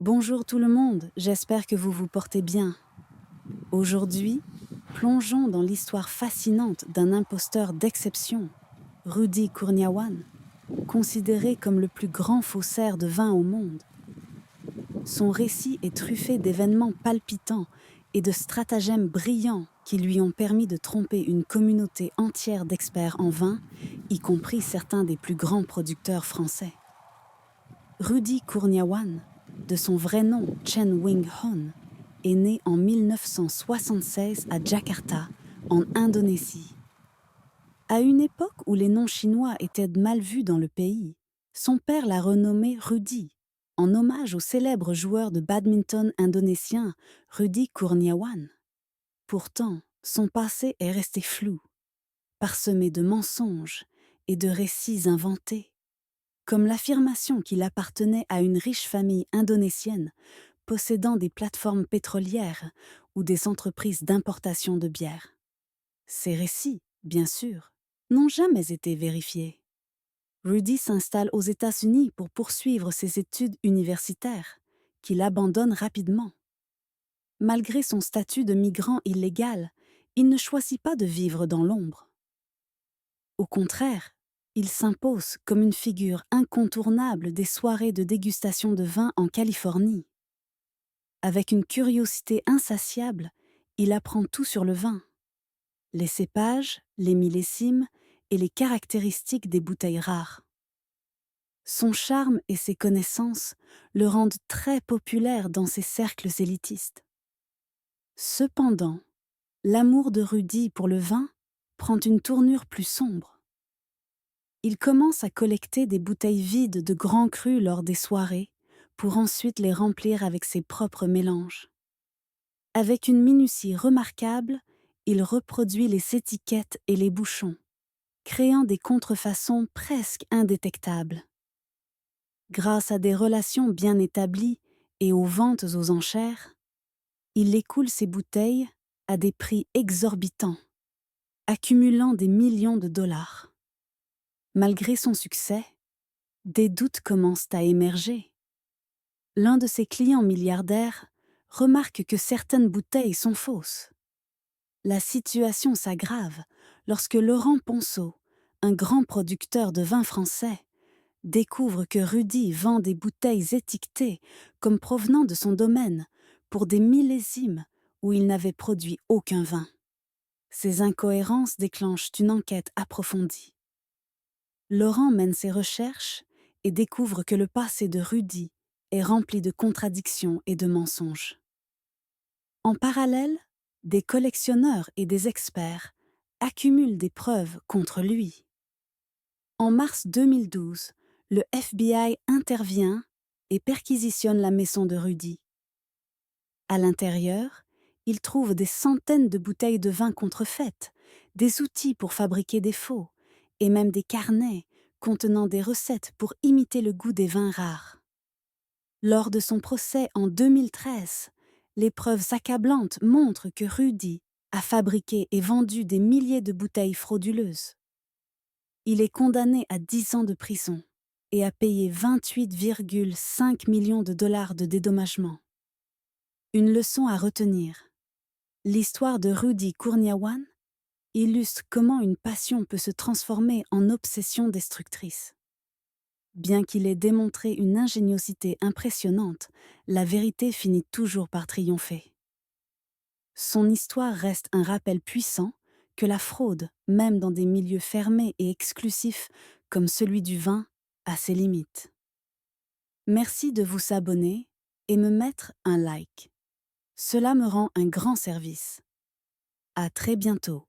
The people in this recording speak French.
Bonjour tout le monde, j'espère que vous vous portez bien. Aujourd'hui, plongeons dans l'histoire fascinante d'un imposteur d'exception, Rudy Kurniawan, considéré comme le plus grand faussaire de vin au monde. Son récit est truffé d'événements palpitants et de stratagèmes brillants qui lui ont permis de tromper une communauté entière d'experts en vin, y compris certains des plus grands producteurs français. Rudy Kurniawan, de son vrai nom Chen Wing Hon, est né en 1976 à Jakarta, en Indonésie. À une époque où les noms chinois étaient mal vus dans le pays, son père l'a renommé Rudy, en hommage au célèbre joueur de badminton indonésien Rudy Kurniawan. Pourtant, son passé est resté flou, parsemé de mensonges et de récits inventés, comme l'affirmation qu'il appartenait à une riche famille indonésienne possédant des plateformes pétrolières ou des entreprises d'importation de bière. Ces récits, bien sûr, n'ont jamais été vérifiés. Rudy s'installe aux États-Unis pour poursuivre ses études universitaires, qu'il abandonne rapidement. Malgré son statut de migrant illégal, il ne choisit pas de vivre dans l'ombre. Au contraire, il s'impose comme une figure incontournable des soirées de dégustation de vin en Californie. Avec une curiosité insatiable, il apprend tout sur le vin. Les cépages, les millésimes et les caractéristiques des bouteilles rares. Son charme et ses connaissances le rendent très populaire dans ses cercles élitistes. Cependant, l'amour de Rudy pour le vin prend une tournure plus sombre. Il commence à collecter des bouteilles vides de grands crus lors des soirées, pour ensuite les remplir avec ses propres mélanges. Avec une minutie remarquable, il reproduit les étiquettes et les bouchons, créant des contrefaçons presque indétectables. Grâce à des relations bien établies et aux ventes aux enchères, il écoule ses bouteilles à des prix exorbitants, accumulant des millions de dollars. Malgré son succès, des doutes commencent à émerger. L'un de ses clients milliardaires remarque que certaines bouteilles sont fausses. La situation s'aggrave lorsque Laurent Ponceau, un grand producteur de vin français, découvre que Rudy vend des bouteilles étiquetées comme provenant de son domaine pour des millésimes où il n'avait produit aucun vin. Ces incohérences déclenchent une enquête approfondie. Laurent mène ses recherches et découvre que le passé de Rudy est rempli de contradictions et de mensonges. En parallèle, des collectionneurs et des experts accumulent des preuves contre lui. En mars 2012, le FBI intervient et perquisitionne la maison de Rudy. À l'intérieur, il trouve des centaines de bouteilles de vin contrefaites, des outils pour fabriquer des faux, et même des carnets contenant des recettes pour imiter le goût des vins rares. Lors de son procès en 2013, les preuves accablantes montrent que Rudy a fabriqué et vendu des milliers de bouteilles frauduleuses. Il est condamné à 10 ans de prison et a payé 28,5 millions de dollars de dédommagement. Une leçon à retenir. L'histoire de Rudy Kurniawan illustre comment une passion peut se transformer en obsession destructrice. Bien qu'il ait démontré une ingéniosité impressionnante, la vérité finit toujours par triompher. Son histoire reste un rappel puissant que la fraude, même dans des milieux fermés et exclusifs comme celui du vin, a ses limites. Merci de vous abonner et me mettre un like. Cela me rend un grand service. À très bientôt.